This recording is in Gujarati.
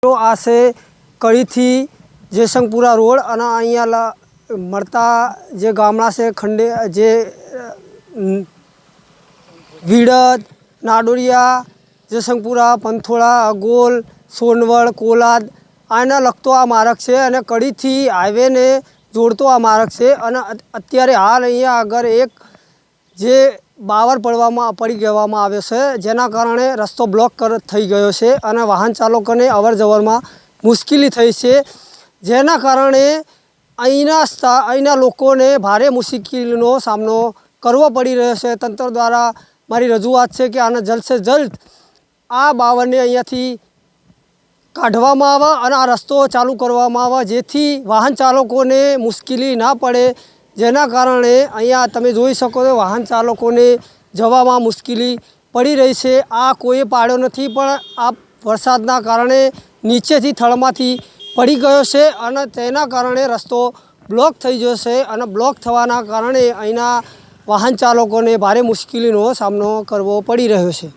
तो आ से कड़ी थी जयसिंहपुरा रोड અને અહીંયા મળતા જે ગામડા છે ખંડે જે વિડદ નાડોરિયા જયસિંહપુરા पंथोड़ा अगोल सोनवड़ कोलाद आना लगतो आ मार्ग છે અને કડીથી હાઈવેને જોડતો આ માર્ગ છે અને અત્યારે હાલ અહીંયા આગળ એક જે બાવર પડી ગવામાં આવ્યો છે જેના કારણે રસ્તો બ્લોક થઈ ગયો છે અને વાહન ચાલકોને અવર જવરમાં મુશ્કેલી થઈ છે જેના કારણે અહીંના લોકોને ભારે મુશ્કેલીનો સામનો કરવો પડી રહ્યો છે। તંત્ર દ્વારા મારી રજૂઆત છે કે આને જલ્દ સે જલ્દ આ બાવરને અહીંયાથી કાઢવામાં આવે અને આ રસ્તો ચાલુ કરવામાં આવે જેથી વાહન ચાલકોને મુશ્કેલી ના પડે। જેના કારણે અહીંયા તમે જોઈ શકો છો વાહન ચાલકોને જવામાં મુશ્કેલી પડી રહી છે। આ કોઈ પાડ્યો નથી પણ આ વરસાદના કારણે નીચેથી થળમાંથી પડી ગયો છે અને તેના કારણે રસ્તો બ્લોક થઈ ગયો છે અને બ્લોક થવાના કારણે અહીંના વાહન ચાલકોને ભારે મુશ્કેલીનો સામનો કરવો પડી રહ્યો છે।